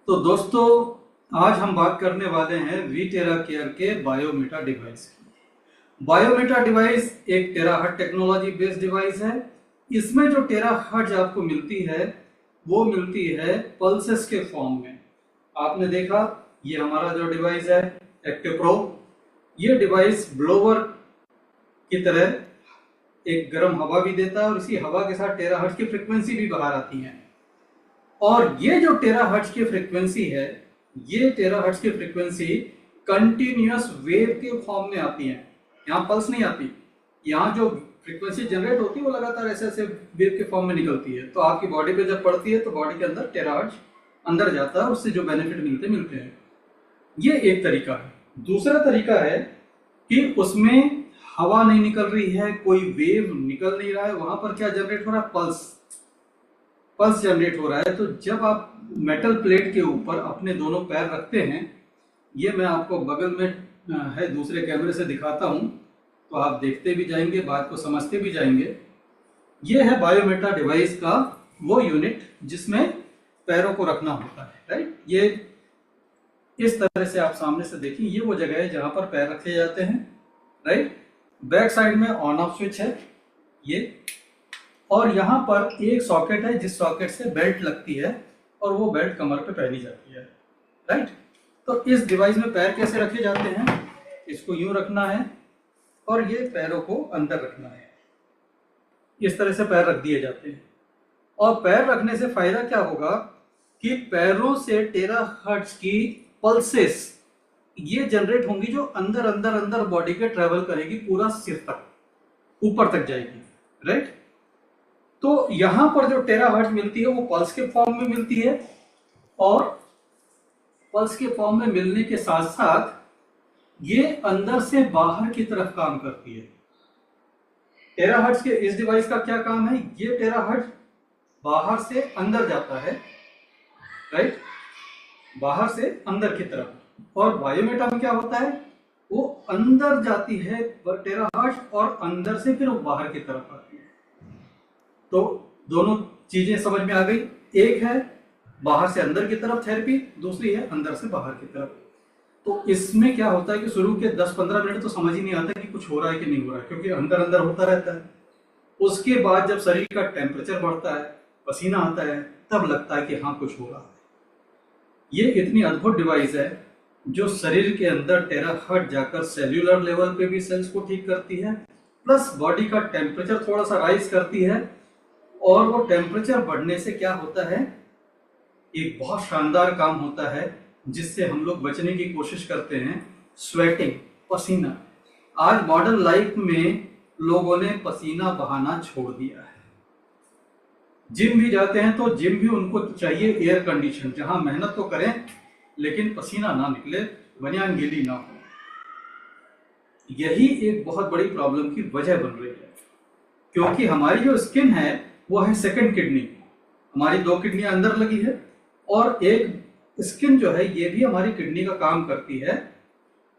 तो दोस्तों, आज हम बात करने वाले हैं वीटेरा केयर के बायोमेटा डिवाइस की। बायोमेटा डिवाइस एक टेराहर्ट्ज टेक्नोलॉजी बेस्ड डिवाइस है। इसमें जो टेराहर्ट्ज आपको मिलती है वो मिलती है पल्सेस के फॉर्म में। आपने देखा, ये हमारा जो डिवाइस है एक्टिव प्रो, ये डिवाइस ब्लोवर की तरह एक गर्म हवा भी देता है और इसी हवा के साथ टेराहर्ट्ज की फ्रीक्वेंसी भी बाहर आती है। और ये जो टेराहर्ट्ज की फ्रीक्वेंसी है, ये टेराहर्ट्ज की फ्रीक्वेंसी कंटिन्यूअस वेव के फॉर्म में आती है। यहाँ पल्स नहीं आती, यहाँ जो फ्रीक्वेंसी जनरेट होती है वो लगातार ऐसे ऐसे वेव के फॉर्म में निकलती है। तो आपकी बॉडी पे जब पड़ती है तो बॉडी के अंदर टेराहर्ट्ज अंदर जाता है, उससे जो बेनिफिट मिलते हैं। ये एक तरीका है। दूसरा तरीका है कि उसमें हवा नहीं निकल रही है, कोई वेव निकल नहीं रहा है, वहां पर क्या जनरेट हो रहा है? पल्स जनरेट हो रहा है। तो जब आप मेटल प्लेट के ऊपर अपने दोनों पैर रखते हैं, ये मैं आपको बगल में है दूसरे कैमरे से दिखाता हूं, तो आप देखते भी जाएंगे, बात को समझते भी जाएंगे। ये है बायोमेटा डिवाइस का वो यूनिट जिसमें पैरों को रखना होता है, राइट। ये इस तरह से आप सामने से देखिए, ये वो जगह है जहां पर पैर रखे जाते हैं, राइट। बैक साइड में ऑन ऑफ स्विच है ये, और यहाँ पर एक सॉकेट है जिस सॉकेट से बेल्ट लगती है और वो बेल्ट कमर पे पहनी जाती है, राइट। तो इस डिवाइस में पैर कैसे रखे जाते हैं? इसको यूं रखना है और ये पैरों को अंदर रखना है। इस तरह से पैर रख दिए जाते हैं। और पैर रखने से फायदा क्या होगा कि पैरों से टेराहर्ट्ज की पल्सेस ये जनरेट होंगी जो अंदर अंदर अंदर बॉडी के ट्रेवल करेगी, पूरा सिर तक, ऊपर तक जाएगी, राइट। तो यहां पर जो टेराहर्ट्ज मिलती है वो पल्स के फॉर्म में मिलती है, और पल्स के फॉर्म में मिलने के साथ साथ ये अंदर से बाहर की तरफ काम करती है। टेराहर्ट्ज के इस डिवाइस का क्या काम है? ये टेराहर्ट्ज बाहर से अंदर जाता है, राइट, बाहर से अंदर की तरफ। और बायोमेटा में क्या होता है? वो अंदर जाती है टेराहर्ट्ज और अंदर से फिर वो बाहर की तरफ आती है। तो दोनों चीजें समझ में आ गई। एक है बाहर से अंदर की तरफ थेरेपी, दूसरी है अंदर से बाहर की तरफ। तो इसमें क्या होता है कि शुरू के 10-15 मिनट तो समझ ही नहीं आता कि कुछ हो रहा है कि नहीं हो रहा है, क्योंकि अंदर अंदर होता रहता है। उसके बाद जब शरीर का टेम्परेचर बढ़ता है, पसीना आता है, तब लगता है कि हाँ कुछ हो रहा है। ये इतनी अद्भुत डिवाइस है जो शरीर के अंदर टेराहर्ट्ज जाकर सेल्यूलर लेवल पे भी सेल्स को ठीक करती है, प्लस बॉडी का टेम्परेचर थोड़ा सा राइज करती है। और वो टेम्परेचर बढ़ने से क्या होता है, एक बहुत शानदार काम होता है जिससे हम लोग बचने की कोशिश करते हैं, स्वेटिंग, पसीना। आज मॉडर्न लाइफ में लोगों ने पसीना बहाना छोड़ दिया है। जिम भी जाते हैं तो जिम भी उनको चाहिए एयर कंडीशन, जहां मेहनत तो करें लेकिन पसीना ना निकले, बनियान गीली ना हो। यही एक बहुत बड़ी प्रॉब्लम की वजह बन रही है, क्योंकि हमारी जो स्किन है वो है सेकंड किडनी। हमारी 2 किडनियां अंदर लगी है और एक स्किन जो है ये भी हमारी किडनी का काम करती है।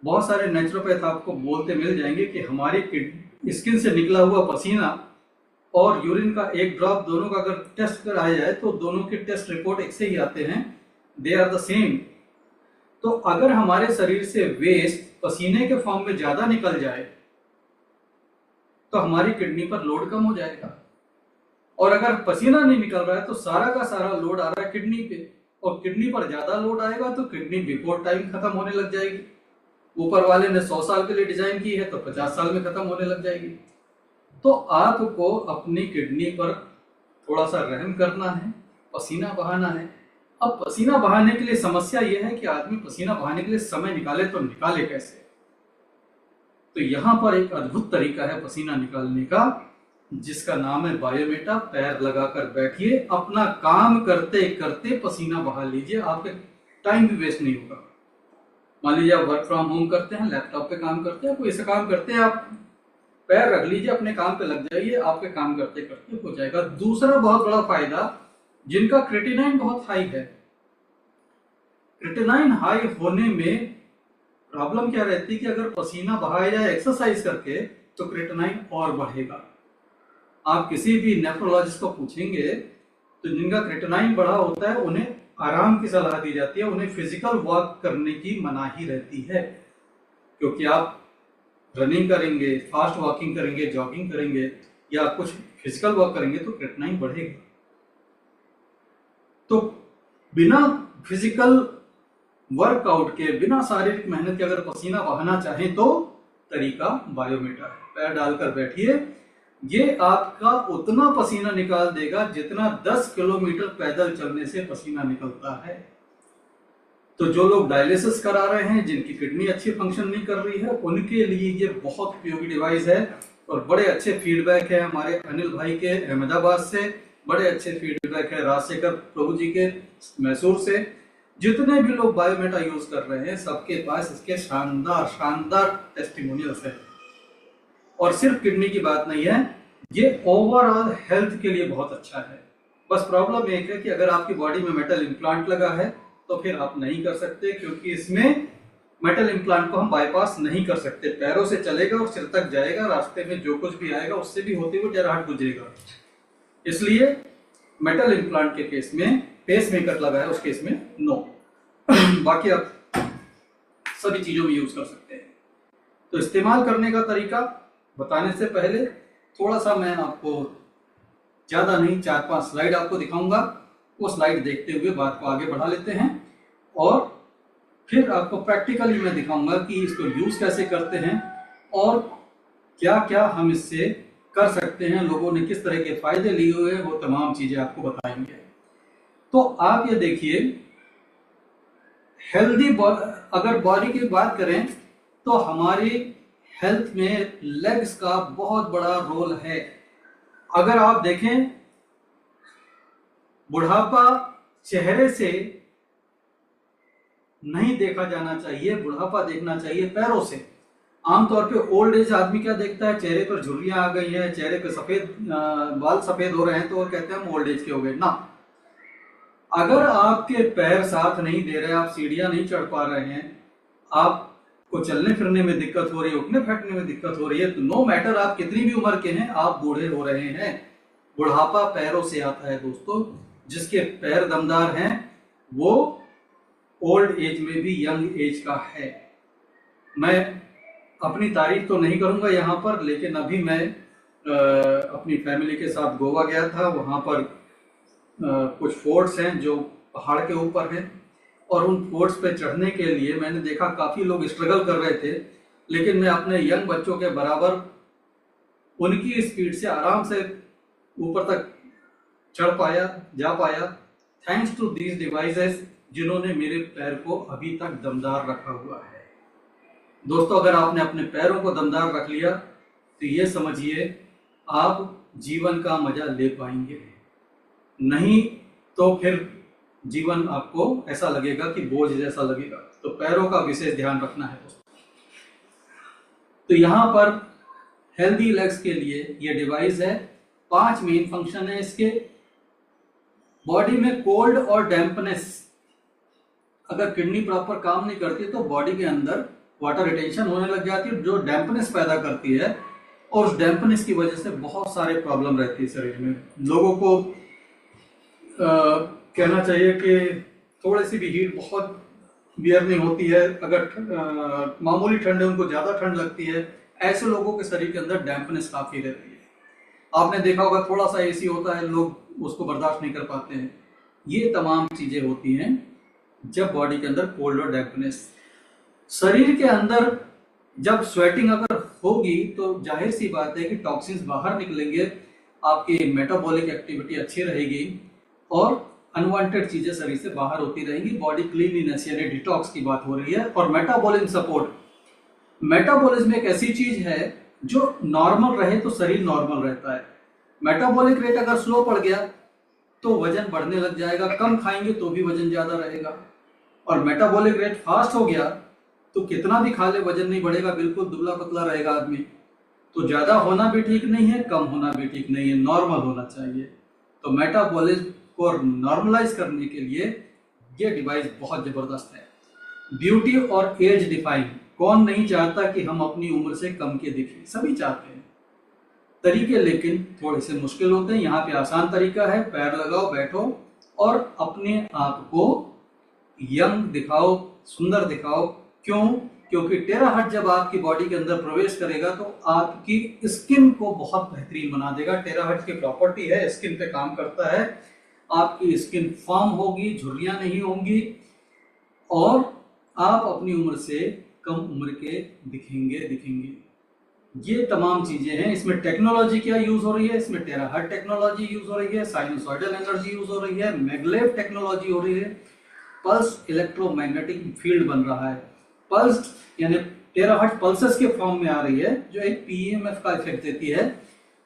बहुत सारे नेचुरोपैथ आपको बोलते मिल जाएंगे कि हमारी स्किन से निकला हुआ पसीना और यूरिन का एक ड्रॉप, दोनों का अगर टेस्ट कराया जाए तो दोनों के टेस्ट रिपोर्ट एक से ही आते हैं, दे आर द सेम। तो अगर हमारे शरीर से वेस्ट पसीने के फॉर्म में ज्यादा निकल जाए तो हमारी किडनी पर लोड कम हो जाएगा, और अगर पसीना नहीं निकल रहा है तो सारा का सारा लोड आ रहा है किडनी पे, और किडनी पर ज्यादा लोड आएगा तो किडनी बिफोर टाइम खत्म होने लग जाएगी। ऊपर वाले ने 100 साल के लिए डिजाइन की है तो 50 साल में खत्म होने लग जाएगी। तो आपको अपनी किडनी पर थोड़ा सा रहम करना है, पसीना बहाना है। अब पसीना बहाने के लिए समस्या यह है कि आदमी पसीना बहाने के लिए समय निकाले तो निकाले कैसे? तो यहां पर एक अद्भुत तरीका है पसीना निकालने का, जिसका नाम है बायोमेटा। पैर लगाकर बैठिए, अपना काम करते करते पसीना बहा लीजिए, आपके टाइम भी वेस्ट नहीं होगा। मान लीजिए आप वर्क फ्रॉम होम करते हैं, लैपटॉप पे काम करते हैं, कोई ऐसा काम करते हैं, आप पैर रख लीजिए, अपने काम पे लग जाइए, आपके काम करते करते हो जाएगा। दूसरा बहुत बड़ा फायदा, जिनका क्रिएटिनिन बहुत हाई है, क्रिएटिनिन हाई होने में प्रॉब्लम क्या रहती है कि अगर पसीना बहाया जाए एक्सरसाइज करके तो क्रिएटिनिन और बढ़ेगा। आप किसी भी नेफ्रोलॉजिस्ट को पूछेंगे तो जिनका क्रिएटिनाइन बढ़ा होता है उन्हें आराम की सलाह दी जाती है, उन्हें फिजिकल वर्क करने की मनाही रहती है, क्योंकि आप रनिंग करेंगे, फास्ट वॉकिंग करेंगे, जॉगिंग करेंगे या कुछ फिजिकल वर्क करेंगे तो क्रिएटिनाइन बढ़ेगा। तो बिना फिजिकल वर्कआउट के, बिना शारीरिक मेहनत के अगर पसीना बहाना चाहें तो तरीका बायोमीटर है। पैर डालकर बैठिए, ये आपका उतना पसीना निकाल देगा जितना 10 किलोमीटर पैदल चलने से पसीना निकलता है। तो जो लोग डायलिसिस करा रहे हैं, जिनकी किडनी अच्छी फंक्शन नहीं कर रही है, उनके लिए ये बहुत उपयोगी डिवाइस है। और बड़े अच्छे फीडबैक है हमारे अनिल भाई के अहमदाबाद से, बड़े अच्छे फीडबैक है राजशेखर प्रभु जी के मैसूर से। जितने भी लोग बायोमेटा यूज कर रहे हैं सबके पास इसके शानदार शानदार टेस्टिमोनियल्स है। और सिर्फ किडनी की बात नहीं है, ये ओवरऑल हेल्थ के लिए बहुत अच्छा है। बस प्रॉब्लम एक है कि अगर आपकी बॉडी में मेटल इम्प्लांट लगा है तो फिर आप नहीं कर सकते, क्योंकि इसमें मेटल इम्प्लांट को हम बाईपास नहीं कर सकते। पैरों से चलेगा और सिर तक जाएगा, रास्ते में जो कुछ भी आएगा उससे भी होते हुए टेराहट गुजरेगा। इसलिए मेटल इम्प्लांट के केस में, पेस मेकर लगा है उस केस में नो। बाकी आप सभी चीजों में यूज कर सकते हैं। तो इस्तेमाल करने का तरीका बताने से पहले थोड़ा सा मैं आपको, ज्यादा नहीं, 4-5 स्लाइड आपको दिखाऊंगा। वो स्लाइड देखते हुए बात को आगे बढ़ा लेते हैं और फिर आपको प्रैक्टिकली मैं दिखाऊंगा कि इसको यूज कैसे करते हैं और क्या क्या हम इससे कर सकते हैं, लोगों ने किस तरह के फायदे लिए हुए हैं, वो तमाम चीजें आपको बताएंगे। तो आप ये देखिए, हेल्दी अगर बॉडी की बात करें तो हमारी हेल्थ में लेग्स का बहुत बड़ा रोल है। अगर आप देखें, बुढ़ापा चेहरे से नहीं देखा जाना चाहिए, बुढ़ापा देखना चाहिए पैरों से। आमतौर पे ओल्ड एज आदमी क्या देखता है, चेहरे पर झुर्रियां आ गई है, चेहरे पे सफेद बाल सफेद हो रहे हैं तो वो कहते हैं हम ओल्ड एज के हो गए ना। अगर आपके पैर साथ नहीं दे रहे, आप सीढ़ियां नहीं चढ़ पा रहे हैं, आपको चलने फिरने में दिक्कत हो रही है, उठने बैठने में दिक्कत हो रही है, तो नो मैटर आप कितनी भी उम्र के हैं, आप बूढ़े हो रहे हैं। बुढ़ापा पैरों से आता है दोस्तों। जिसके पैर दमदार हैं वो ओल्ड एज में भी यंग एज का है। मैं अपनी तारीफ तो नहीं करूंगा यहाँ पर, लेकिन अभी मैं अपनी फैमिली के साथ गोवा गया था। वहाँ पर कुछ फोर्ट्स हैं जो पहाड़ के ऊपर हैं और उन फोर्ट्स पे चढ़ने के लिए मैंने देखा काफ़ी लोग स्ट्रगल कर रहे थे, लेकिन मैं अपने यंग बच्चों के बराबर उनकी स्पीड से आराम से ऊपर तक चढ़ पाया, जा पाया, थैंक्स टू दीज डिवाइसेस जिन्होंने मेरे पैर को अभी तक दमदार रखा हुआ है। दोस्तों, अगर आपने अपने पैरों को दमदार रख लिया तो ये समझिए आप जीवन का मजा ले पाएंगे, नहीं तो फिर जीवन आपको ऐसा लगेगा कि बोझ जैसा लगेगा। तो पैरों का विशेष ध्यान रखना है दोस्तों। तो यहाँ पर हेल्दी लेग्स के लिए ये डिवाइस है। 5 मेन फंक्शन है इसके। बॉडी में कोल्ड और डैम्पनेस, अगर किडनी प्रॉपर काम नहीं करती तो बॉडी के अंदर वाटर रिटेंशन होने लग जाती है जो डैम्पनेस पैदा करती है, और उस डैम्पनेस की वजह से बहुत सारे प्रॉब्लम रहती है शरीर में। लोगों को कहना चाहिए कि थोड़ी सी भी हीट बहुत बियर नहीं होती है, अगर मामूली ठंड है उनको ज़्यादा ठंड लगती है। ऐसे लोगों के शरीर के अंदर डैम्पनेस काफ़ी रहती है। आपने देखा होगा थोड़ा सा एसी होता है, लोग उसको बर्दाश्त नहीं कर पाते हैं। ये तमाम चीज़ें होती हैं जब बॉडी के अंदर कोल्ड और डैम्पनेस। शरीर के अंदर जब स्वेटिंग अगर होगी तो जाहिर सी बात है कि टॉक्सिन्स बाहर निकलेंगे, आपकी मेटाबॉलिक एक्टिविटी अच्छी रहेगी और अनवांटेड चीजें शरीर से बाहर होती रहेंगी। बॉडी क्लीनलीनेस यानी डिटॉक्स की बात हो रही है। और मेटाबॉलिज्म सपोर्ट, मेटाबॉलिज्म एक ऐसी चीज है जो नॉर्मल रहे तो शरीर नॉर्मल रहता है। मेटाबॉलिक रेट अगर स्लो पड़ गया तो वजन बढ़ने लग जाएगा, कम खाएंगे तो भी वजन ज्यादा रहेगा। और मेटाबॉलिक रेट फास्ट हो गया तो कितना भी खा ले वजन नहीं बढ़ेगा, बिल्कुल दुबला पतला रहेगा आदमी। तो ज्यादा होना भी ठीक नहीं है, कम होना भी ठीक नहीं है, नॉर्मल होना चाहिए। तो मेटाबॉलिज्म को नॉर्मलाइज करने के लिए ये डिवाइस बहुत जबरदस्त है। ब्यूटी और एज डिफाइन, कौन नहीं चाहता कि हम अपनी उम्र से कम के दिखें, सभी चाहते हैं। तरीके लेकिन थोड़े से मुश्किल होते हैं। यहाँ पे आसान तरीका है, पैर लगाओ, बैठो और अपने आप को यंग दिखाओ, सुंदर दिखाओ। क्यों? क्योंकि टेराहर्ट्ज जब आपकी बॉडी के अंदर प्रवेश करेगा तो आपकी स्किन को बहुत बेहतरीन बना देगा। टेराहर्ट्ज की प्रॉपर्टी है, स्किन पे काम करता है। आपकी स्किन फर्म होगी, झुर्रियां नहीं होंगी और आप अपनी उम्र से कम उम्र के दिखेंगे। ये तमाम चीजें हैं। इसमें टेक्नोलॉजी क्या यूज हो रही है? इसमें टेराहर्ट्ज टेक्नोलॉजी यूज हो रही है, साइनसॉइडल एनर्जी यूज हो रही है, मैगलेव टेक्नोलॉजी हो रही है, पल्स इलेक्ट्रोमैग्नेटिक फील्ड बन रहा है। पल्स यानी टेराहर्ट्ज पल्सेस के फॉर्म में आ रही है जो एक पीएमएफ का इफेक्ट देती है।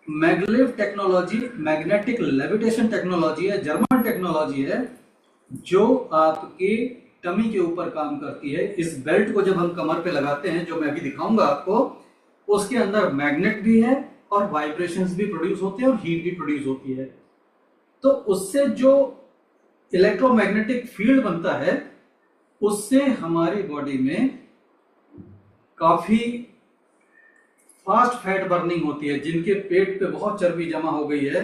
Maglev technology magnetic levitation technology है, जर्मन टेक्नोलॉजी है जो आपके टमी के ऊपर काम करती है। इस बेल्ट को जब हम कमर पे लगाते हैं, जो मैं अभी दिखाऊंगा आपको, उसके अंदर मैग्नेट भी है और वाइब्रेशंस भी प्रोड्यूस होते हैं और हीट भी प्रोड्यूस होती है। तो उससे जो इलेक्ट्रोमैग्नेटिक फील्ड बनता है उससे हमारी बॉडी में काफी फास्ट फैट बर्निंग होती है। जिनके पेट पे बहुत चर्बी जमा हो गई है,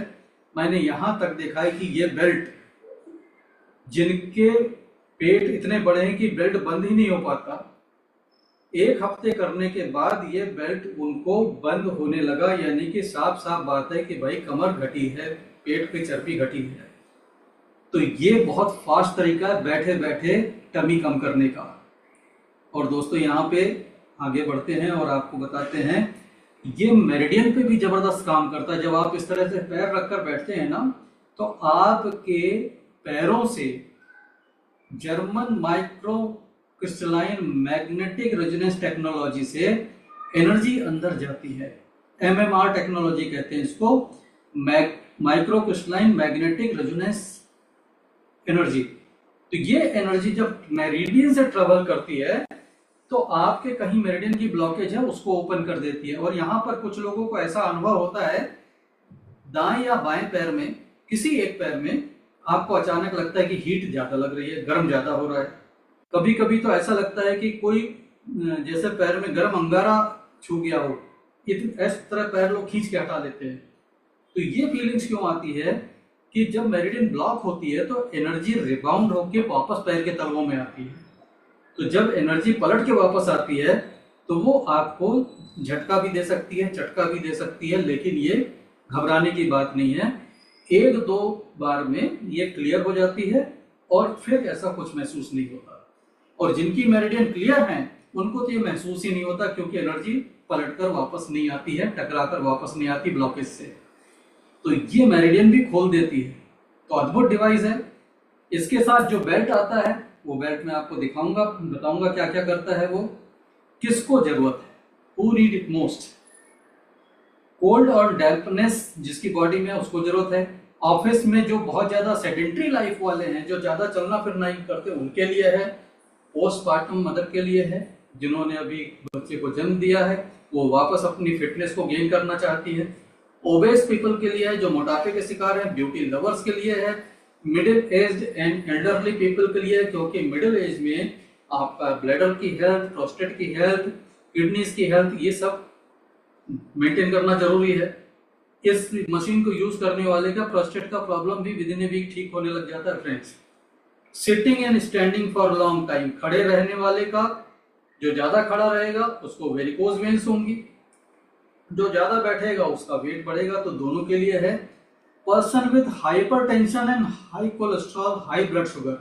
मैंने यहां तक देखा है कि ये बेल्ट, जिनके पेट इतने बड़े हैं कि बेल्ट बंद ही नहीं हो पाता, 1 हफ्ते करने के बाद ये बेल्ट उनको बंद होने लगा। यानी कि साफ साफ बात है कि भाई कमर घटी है, पेट पे चर्बी घटी है। तो ये बहुत फास्ट तरीका है बैठे बैठे टमी कम करने का। और दोस्तों यहाँ पे आगे बढ़ते हैं और आपको बताते हैं, ये मेरिडियन पे भी जबरदस्त काम करता है। जब आप इस तरह से पैर रखकर बैठते हैं ना, तो आपके पैरों से German micro crystalline magnetic resonance technology से एनर्जी अंदर जाती है। एमएमआर टेक्नोलॉजी कहते हैं इसको, micro crystalline magnetic resonance energy. तो ये एनर्जी जब मेरिडियन से ट्रेवल करती है तो आपके कहीं मेरिडियन की ब्लॉकेज है उसको ओपन कर देती है। और यहाँ पर कुछ लोगों को ऐसा अनुभव होता है, दाएं या बाएं पैर में किसी एक पैर में आपको अचानक लगता है कि हीट ज्यादा लग रही है, गर्म ज्यादा हो रहा है। कभी कभी तो ऐसा लगता है कि कोई जैसे पैर में गर्म अंगारा छू गया हो, इस तरह पैर लोग खींच के हटा लेते हैं। तो ये फीलिंग्स क्यों आती है कि जब मेरिडियन ब्लॉक होती है तो एनर्जी रिबाउंड होकर वापस पैर के तलवों में आती है। तो जब एनर्जी पलट के वापस आती है तो वो आपको झटका भी दे सकती है, चटका भी दे सकती है, लेकिन ये घबराने की बात नहीं है। 1-2 बार में ये क्लियर हो जाती है और फिर ऐसा कुछ महसूस नहीं होता। और जिनकी मेरिडियन क्लियर है उनको तो ये महसूस ही नहीं होता, क्योंकि एनर्जी पलटकर वापस नहीं आती है, टकराकर वापस नहीं आती ब्लॉकेज से। तो ये मेरिडियन भी खोल देती है। तो अद्भुत डिवाइस है। इसके साथ जो बेल्ट आता है वो बेल्ट मैं आपको दिखाऊंगा, बताऊंगा क्या क्या करता है वो। किसको जरूरत है? Who need it most? Cold और डैम्पनेस जिसकी बॉडी में उसको जरूरत है। ऑफिस में जो बहुत ज्यादा सेडेंट्री लाइफ वाले हैं, जो ज्यादा चलना फिरना नहीं करते, उनके लिए है। पोस्टपार्टम मदर के लिए है, जिन्होंने अभी बच्चे को जन्म दिया है, वो वापस अपनी फिटनेस को गेन करना चाहती है। ओबेस पीपल के लिए है, जो मोटापे के शिकार हैं। ब्यूटी लवर्स के लिए है। Middle aged and elderly people के लिए, क्योंकि मिडिल एज में आपका ब्लैडर की हेल्थ, प्रोस्टेट की हेल्थ, किडनीज की हेल्थ, ये सब मेंटेन करना जरूरी है। इस मशीन को यूज करने वाले का प्रोस्टेट का प्रॉब्लम भी विद इन ए वीक ठीक होने लग जाता है friends. Sitting and standing for long time, खड़े रहने वाले का, जो ज्यादा खड़ा रहेगा उसको वेरिकोज वेन्स होंगी, जो ज्यादा बैठेगा उसका वेट बढ़ेगा। तो दोनों के लिए है। Person with hypertension and high cholesterol, high blood sugar,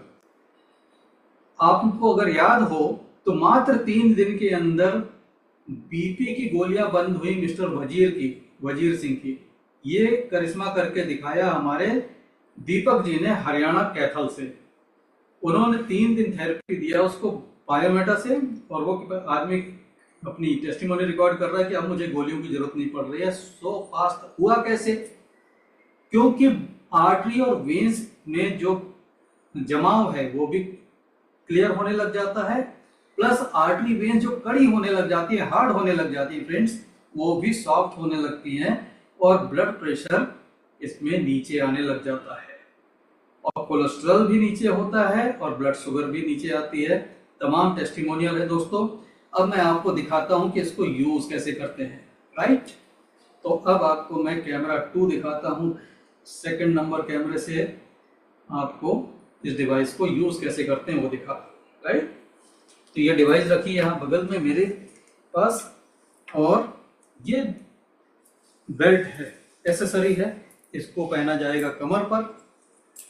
आपको अगर याद हो तो मात्र 3 दिन के अंदर बीपी की गोलियां बंद हुई मिस्टर वजीर सिंह की। ये करिश्मा करके दिखाया हमारे दीपक जी ने हरियाणा कैथल से। उन्होंने 3 दिन थेरेपी दिया उसको बायोमेटा से, और वो आदमी अपनी टेस्टिमोनी रिकॉर्ड कर रहा है कि अब मुझे गोलियों की जरूरत नहीं पड़ रही है। सो फास्ट हुआ कैसे? क्योंकि आर्टरी और वेन्स में जो जमाव है वो भी क्लियर होने लग जाता है, प्लस आर्टरी वेन्स जो कड़ी होने लग जाती है, हार्ड होने लग जाती है फ्रेंड्स, वो भी सॉफ्ट होने लगती हैं, और ब्लड प्रेशर इसमें नीचे आने लग जाता है, और कोलेस्ट्रॉल भी नीचे होता है, और ब्लड शुगर भी नीचे आती है। तमाम टेस्टिमोनियल है दोस्तों। अब मैं आपको दिखाता हूं कि इसको यूज कैसे करते हैं। राइट, तो अब आपको मैं कैमरा 2 दिखाता हूँ, सेकंड नंबर कैमरे से आपको इस डिवाइस को यूज़ कैसे करते हैं वो दिखा, राइट। तो ये डिवाइस रखी है यहाँ बगल में मेरे पास, और ये बेल्ट है, एसेसरी है, इसको पहना जाएगा कमर पर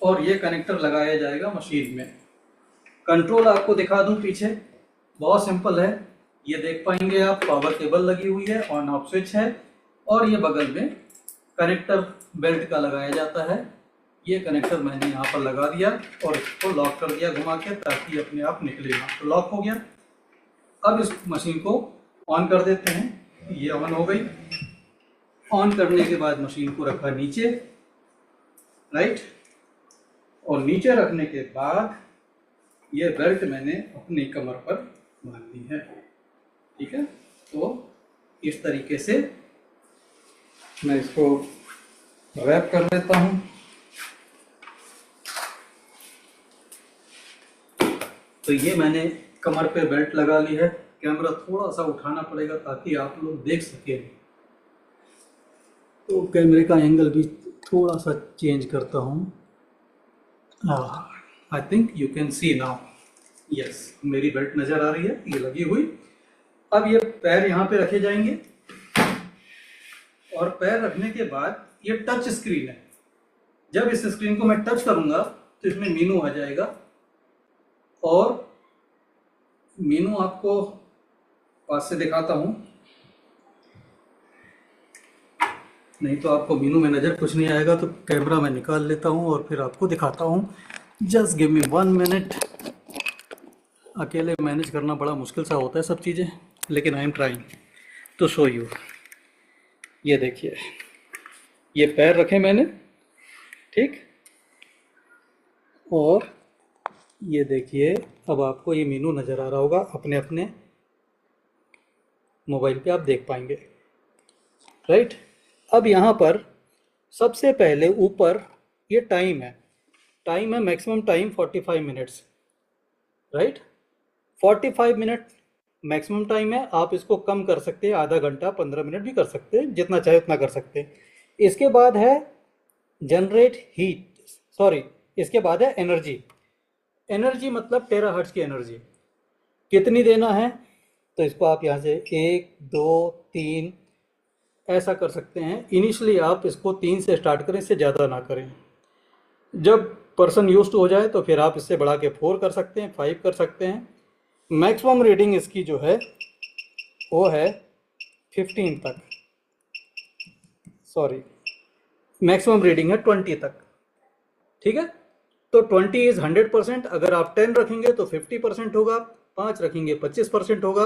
और ये कनेक्टर लगाया जाएगा मशीन में। कंट्रोल आपको दिखा दूं पीछे, बहुत सिंपल है, ये देख पाएंगे आप, पावर केबल लगी हुई है, ऑन ऑफ स्विच है, और ये बगल में कनेक्टर बेल्ट का लगाया जाता है। ये कनेक्टर मैंने यहाँ पर लगा दिया और इसको लॉक कर दिया घुमा के, ताकि अपने आप निकले ना, तो लॉक हो गया। अब इस मशीन को ऑन कर देते हैं, ये ऑन हो गई। ऑन करने के बाद मशीन को रखा नीचे, राइट, और नीचे रखने के बाद ये बेल्ट मैंने अपनी कमर पर बांध दी है, ठीक है। तो इस तरीके से मैं इसको रैप कर लेता हूँ। तो ये मैंने कमर पे बेल्ट लगा ली है। कैमरा थोड़ा सा उठाना पड़ेगा ताकि आप लोग देख सकें, तो कैमरे का एंगल भी थोड़ा सा चेंज करता हूँ। I think you can see now, yes, मेरी बेल्ट नज़र आ रही है, ये लगी हुई। अब ये पैर यहाँ पे रखे जाएंगे, और पैर रखने के बाद ये टच स्क्रीन है। जब इस स्क्रीन को मैं टच करूँगा तो इसमें मीनू आ जाएगा, और मीनू आपको पास से दिखाता हूँ, नहीं तो आपको मीनू में नज़र कुछ नहीं आएगा। तो कैमरा मैं निकाल लेता हूँ और फिर आपको दिखाता हूँ। Just give me 1 minute. अकेले मैनेज करना बड़ा मुश्किल सा होता है सब चीज़ें, लेकिन I am trying to show you. ये देखिए, ये पैर रखे मैंने, ठीक, और ये देखिए, अब आपको ये मीनू नज़र आ रहा होगा, अपने अपने मोबाइल पे आप देख पाएंगे, राइट। अब यहाँ पर सबसे पहले ऊपर ये टाइम है maximum time 45 minutes, right. 45 minute maximum time है। आप इसको कम कर सकते हैं, आधा घंटा 15 मिनट भी कर सकते हैं, जितना चाहे उतना कर सकते हैं। इसके बाद है जनरेट हीट, सॉरी, इसके बाद है एनर्जी मतलब टेराहर्ट्ज की एनर्जी कितनी देना है। तो इसको आप यहाँ से 1 2 3 ऐसा कर सकते हैं। इनिशियली आप इसको 3 से स्टार्ट करें, इससे ज़्यादा ना करें। जब पर्सन यूज्ड हो जाए तो फिर आप इससे बढ़ा के 4 कर सकते हैं, 5 कर सकते हैं। मैक्सिमम रीडिंग इसकी जो है वो है 15 तक, सॉरी, मैक्सिमम रीडिंग है 20 तक, ठीक है। तो 20 इज़ 100%। अगर आप 10 रखेंगे तो 50% होगा, 5 रखेंगे 25% होगा।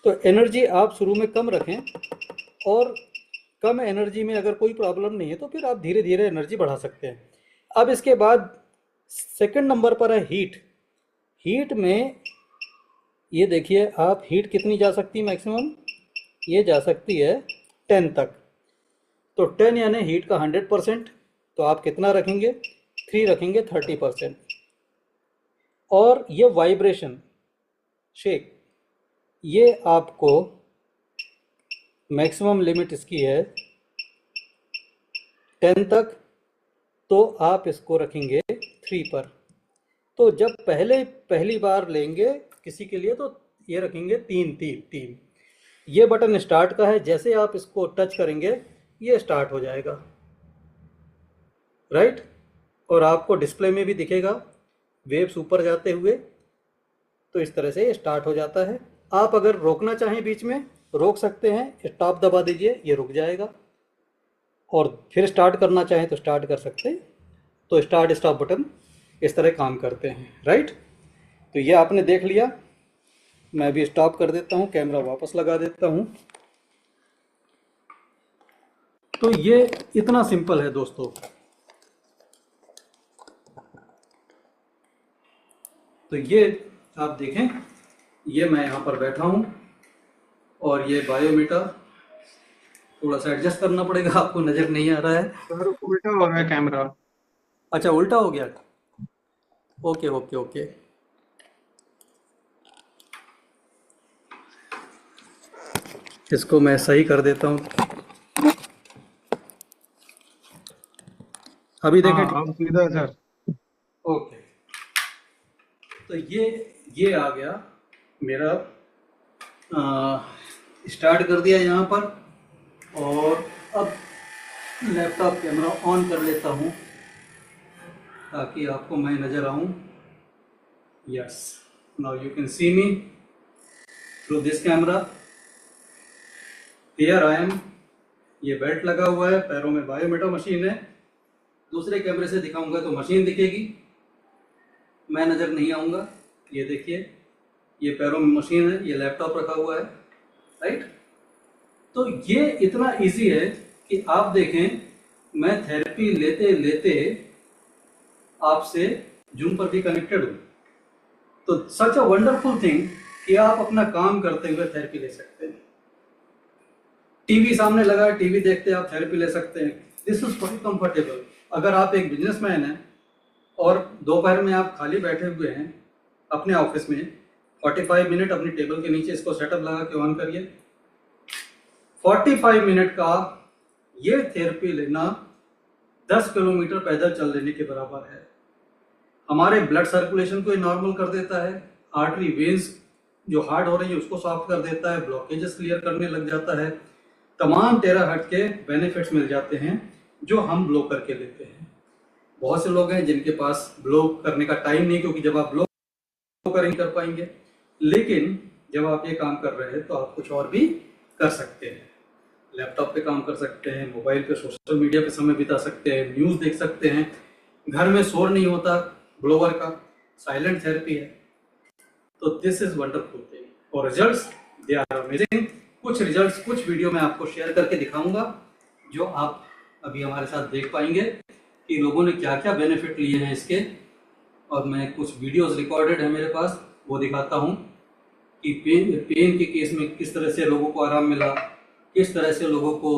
तो एनर्जी आप शुरू में कम रखें, और कम एनर्जी में अगर कोई प्रॉब्लम नहीं है तो फिर आप धीरे धीरे एनर्जी बढ़ा सकते हैं। अब इसके बाद सेकंड नंबर पर है हीट में ये देखिए आप, हीट कितनी जा सकती है मैक्सिमम, ये जा सकती है 10 तक। तो 10 यानी हीट का 100%, तो आप कितना रखेंगे, 3 रखेंगे, 30%। और ये वाइब्रेशन शेक, ये आपको मैक्सिमम लिमिट इसकी है 10 तक, तो आप इसको रखेंगे 3 पर। तो जब पहली बार लेंगे किसी के लिए तो ये रखेंगे 3। ये बटन स्टार्ट का है, जैसे आप इसको टच करेंगे ये स्टार्ट हो जाएगा, राइट। और आपको डिस्प्ले में भी दिखेगा वेव्स ऊपर जाते हुए। तो इस तरह से ये स्टार्ट हो जाता है। आप अगर रोकना चाहें बीच में रोक सकते हैं, स्टॉप दबा दीजिए, ये रुक जाएगा। और फिर स्टार्ट करना चाहें तो स्टार्ट कर सकते हैं। तो स्टार्ट स्टॉप बटन इस तरह काम करते हैं, राइट। तो ये आपने देख लिया। मैं भी स्टॉप कर देता हूँ, कैमरा वापस लगा देता हूँ। तो ये इतना सिंपल है दोस्तों। तो ये आप देखें, ये मैं यहाँ पर बैठा हूँ और ये बायोमीटर, थोड़ा सा एडजस्ट करना पड़ेगा, आपको नज़र नहीं आ रहा है। सर उल्टा हो रहा है कैमरा। अच्छा, उल्टा हो गया, ओके ओके ओके। इसको मैं सही कर देता हूँ। अभी देखें? हाँ अब सीधा है सर। ओके, तो ये आ गया मेरा। स्टार्ट कर दिया यहाँ पर, और अब लैपटॉप कैमरा ऑन कर लेता हूँ ताकि आपको मैं नज़र आऊँ। Yes, now you can see me through this camera. Here I am. ये बेल्ट लगा हुआ है, पैरों में बायोमीटर मशीन है। दूसरे कैमरे से दिखाऊंगा तो मशीन दिखेगी, मैं नज़र नहीं आऊँगा। ये देखिए, ये पैरों में मशीन है, ये लैपटॉप रखा हुआ है, राइट। तो ये इतना इजी है कि आप देखें, मैं थेरेपी लेते लेते आपसे जूम पर भी कनेक्टेड हूँ। तो सच अ वंडरफुल थिंग कि आप अपना काम करते हुए थेरेपी ले सकते हैं। टीवी सामने लगा है, टीवी देखते आप थेरेपी ले सकते हैं। This is very comfortable. अगर आप एक बिजनेसमैन हैं और दोपहर में आप खाली बैठे हुए हैं अपने ऑफिस में, 45 मिनट अपनी टेबल के नीचे इसको सेटअप लगा के ऑन करिए। 45 मिनट का ये थेरेपी लेना 10 किलोमीटर पैदल चल लेने के बराबर है। हमारे ब्लड सर्कुलेशन को नॉर्मल कर देता है, आर्टरी वेन्स जो हार्ड हो रही है उसको सॉफ्ट कर देता है, ब्लॉकेजेस क्लियर करने लग जाता है। तमाम टेराहर्ट्ज के बेनिफिट्स मिल जाते हैं जो हम ब्लो करके लेते हैं। बहुत से लोग हैं जिनके पास ब्लो करने का टाइम नहीं, क्योंकि जब आप ब्लो नहीं कर पाएंगे, लेकिन जब आप ये काम कर रहे हैं तो आप कुछ और भी कर सकते हैं। लैपटॉप पे काम कर सकते हैं, मोबाइल पे सोशल मीडिया पे समय बिता सकते हैं, न्यूज़ देख सकते हैं, घर में शोर नहीं होता ब्लोवर का, साइलेंट थेरेपी है। तो दिस इज वंडरफुल थिंग और रिजल्ट्स दे आर अमेजिंग। कुछ रिजल्ट्स कुछ वीडियो में आपको शेयर करके दिखाऊंगा जो आप अभी हमारे साथ देख पाएंगे कि लोगों ने क्या क्या बेनिफिट लिए हैं इसके। और मैं कुछ वीडियोस रिकॉर्डेड है मेरे पास, वो दिखाता हूँ कि पेन के केस में किस तरह से लोगों को आराम मिला, किस तरह से लोगों को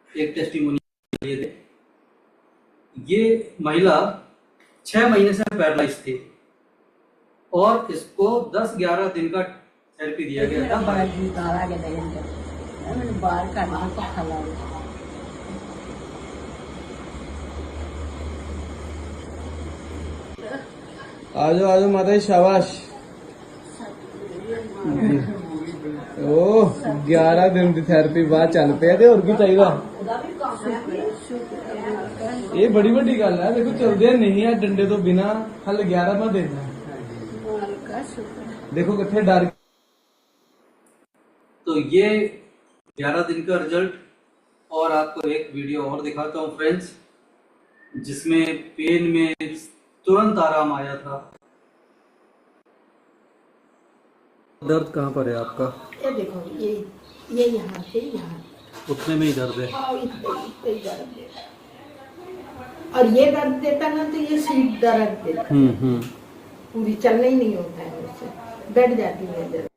एक टेस्टिमोनियल। ये महिला 6 महीने से पैरालाइज थी और इसको 10-11 दिन का थेरेपी दिया गया था। आजो आजो माता शाबाश। ओह 11 दिन की थेरेपी बाद चल पे ते और की चाहिए। ये बड़ी बड़ी गल है, देखो चलदे नहीं है डंडे तो बिना, हल 11 में देना। देखो कितने डर। तो ये 11 दिन का रिजल्ट। और आपको एक वीडियो और दिखाता हूँ फ्रेंड्स, जिसमें पेन में तुरंत आराम आया था। दर्द कहाँ पर है आपका? ये देखो, ये यहाँ से यहाँ उतने में ही दर्द है। इतने ही दर्द है। और ये दर्द देता ना तो ये सीट दर्द देता। पूरी चलना ही नहीं होता है, उससे बैठ जाती है दर्द।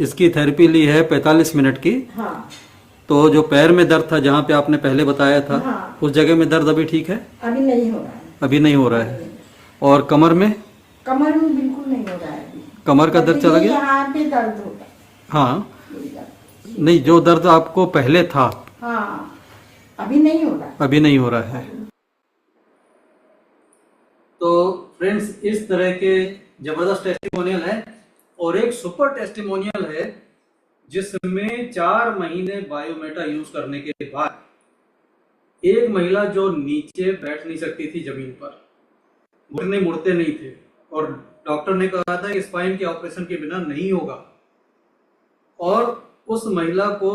इसकी थेरेपी ली है 45 मिनट की। हाँ। तो जो पैर में दर्द था, जहाँ पे आपने पहले बताया था, हाँ। उस जगह में दर्द अभी ठीक है? अभी नहीं हो रहा है। अभी नहीं हो रहा है। और कमर में? कमर में बिल्कुल नहीं हो रहा है अभी। कमर का दर्द चला गया? यहाँ पे दर्द होता है। हाँ, नहीं, जो दर्द आपको पहले था। हाँ, अभी नहीं हो रहा है। अभी नहीं हो रहा है। तो फ्रेंड्स, इस तरह के जबरदस्त टेस्टिमोनियल है। और एक सुपर टेस्टिमोनियल है जिसमें 4 महीने बायोमेटा यूज करने के बाद एक महिला जो नीचे बैठ नहीं सकती थी जमीन पर, घुटने मुड़ते नहीं थे, और डॉक्टर ने कहा था कि स्पाइन के ऑपरेशन के बिना नहीं होगा, और उस महिला को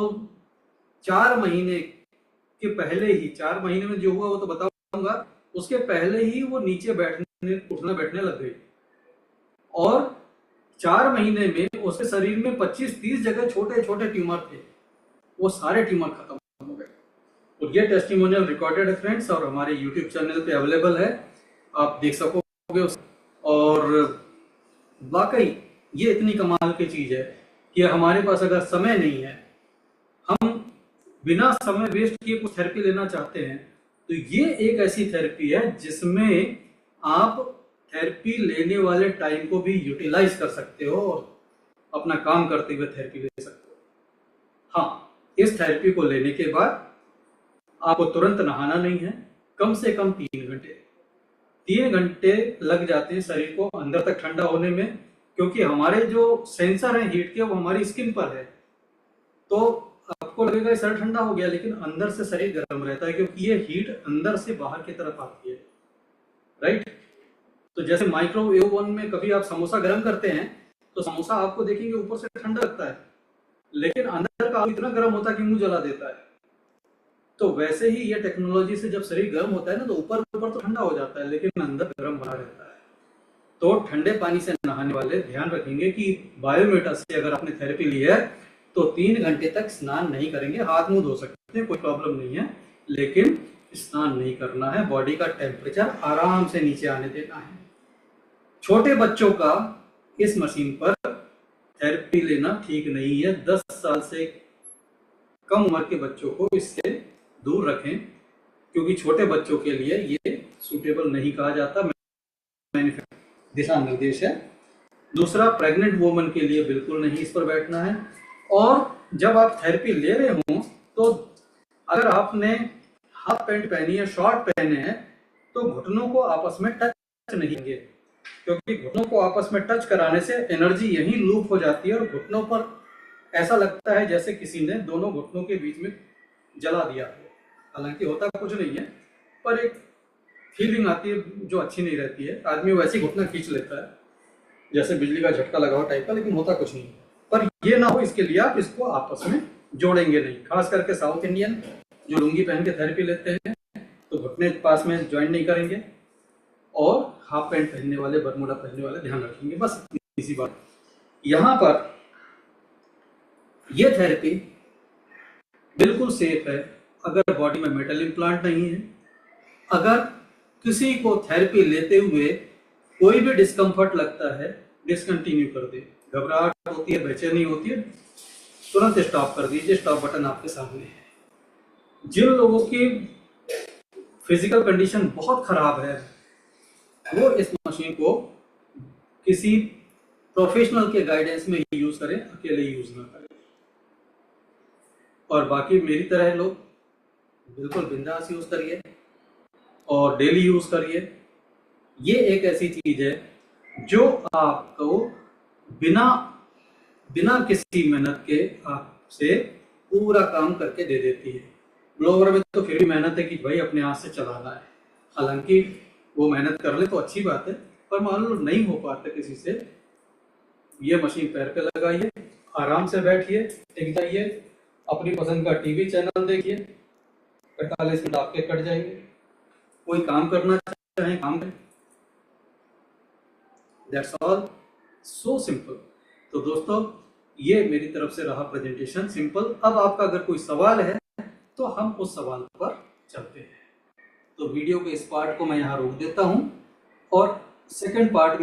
4 महीने के पहले ही, 4 महीने में जो हुआ वो तो बताऊंगा, उसके पहले ही वो नीचे बैठने, उठना बैठने लग गई। और 4 महीने में उसके शरीर में 25-30 जगह छोटे छोटे ट्यूमर थे, वो सारे ट्यूमर खत्म हो गए। और ये टेस्टिमोनियल रिकॉर्डेड है फ्रेंड्स, और हमारे यूट्यूब चैनल पे अवेलेबल है, आप देख सकोगे। और वाकई ये इतनी कमाल की चीज है कि हमारे पास अगर समय नहीं है, हम बिना समय वेस्ट किए कुछ थेरेपी लेना चाहते हैं, तो ये एक ऐसी थेरेपी है जिसमें आप थेरेपी लेने वाले टाइम को भी यूटिलाइज कर सकते हो और अपना काम करते हुए थेरेपी ले सकते हो। हाँ, इस थेरेपी को लेने के बाद आपको तुरंत नहाना नहीं है, कम से कम 3 घंटे 3 घंटे लग जाते हैं शरीर को अंदर तक ठंडा होने में, क्योंकि हमारे जो सेंसर हैं हीट के वो हमारी स्किन पर है। तो आपको लगेगा सर ठंडा हो गया, लेकिन अंदर से शरीर गर्म रहता है, क्योंकि ये हीट अंदर से बाहर की तरफ आती है, राइट। तो जैसे माइक्रोवेव ओवन में कभी आप समोसा गर्म करते हैं तो समोसा आपको देखेंगे ऊपर से ठंडा लगता है, लेकिन अंदर का इतना गर्म होता है कि मुंह जला देता है। तो वैसे ही ये टेक्नोलॉजी से जब शरीर गर्म होता है ना, तो ऊपर तो ठंडा हो जाता है, लेकिन अंदर गर्म बना रहता है। तो ठंडे पानी से नहाने वाले ध्यान रखेंगे कि बायोमेटा से अगर आपने थेरेपी ली है तो 3 घंटे तक स्नान नहीं करेंगे। हाथ मुंह धो सकते हैं, कोई प्रॉब्लम नहीं है, लेकिन स्नान नहीं करना है। बॉडी का टेम्परेचर आराम से नीचे आने देना है। छोटे बच्चों का इस मशीन पर थेरेपी लेना ठीक नहीं है। 10 साल से कम उम्र के बच्चों को इससे दूर रखें, क्योंकि छोटे बच्चों के लिए ये सूटेबल नहीं कहा जाता। दिशा निर्देश है। दूसरा, प्रेग्नेंट वुमन के लिए बिल्कुल नहीं इस पर बैठना है। और जब आप थेरेपी ले रहे हो तो अगर आपने हाफ पैंट पहनी है, शॉर्ट पहने हैं, तो घुटनों को आपस में टच नहीं करेंगे, क्योंकि घुटनों को आपस में टच कराने से एनर्जी यहीं लूप हो जाती है और घुटनों पर ऐसा लगता है जैसे किसी ने दोनों घुटनों के बीच में जला दिया हो। हालांकि होता कुछ नहीं है, पर एक फीलिंग आती है जो अच्छी नहीं रहती है। आदमी वैसे घुटना खींच लेता है जैसे बिजली का झटका लगा हुआ टाइप का, लेकिन होता कुछ नहीं। पर ये ना हो, इसके लिए आप इसको आपस में जोड़ेंगे नहीं। खास करके साउथ इंडियन जो लुंगी पहन के थेरेपी लेते हैं तो घुटने पास में ज्वाइन नहीं करेंगे, और हाफ पैंट पहनने वाले, बरमूडा पहनने वाले ध्यान रखेंगे। बस इसी बात। यहाँ पर यह थेरेपी बिल्कुल सेफ है अगर बॉडी में मेटल इम्प्लांट नहीं है। अगर किसी को थेरेपी लेते हुए कोई भी डिस्कम्फर्ट लगता है, डिसकंटिन्यू कर दे। घबराहट होती है, बेचैनी होती है, तुरंत स्टॉप कर दीजिए। स्टॉप बटन आपके सामने है। जिन लोगों की फिजिकल कंडीशन बहुत खराब है वो इस मशीन को किसी प्रोफेशनल के गाइडेंस में यूज करें, अकेले यूज ना करें। और बाकी मेरी तरह लोग बिल्कुल बिंदास यूज करिए और डेली यूज करिए। ये एक ऐसी चीज है जो आपको बिना किसी मेहनत के आपसे पूरा काम करके दे देती है। ब्लोवर में तो फिर भी मेहनत है कि भाई अपने हाथ से चलाना है। हालांकि वो मेहनत कर ले तो अच्छी बात है, पर मान लो नहीं हो पाता किसी से, ये मशीन पैर पे लगाइए, आराम से बैठिए, टिक जाइए, अपनी पसंद का टीवी चैनल देखिए, 45 मिनट आपके कट जाएंगे। कोई काम करना चाहे काम करें। That's all, so simple. तो दोस्तों, ये मेरी तरफ से रहा प्रेजेंटेशन, सिंपल। अब आपका अगर कोई सवाल है तो हम उस सवाल पर चलते हैं। तो वीडियो के इस पार्ट को मैं यहाँ रोक देता हूँ और सेकंड पार्ट में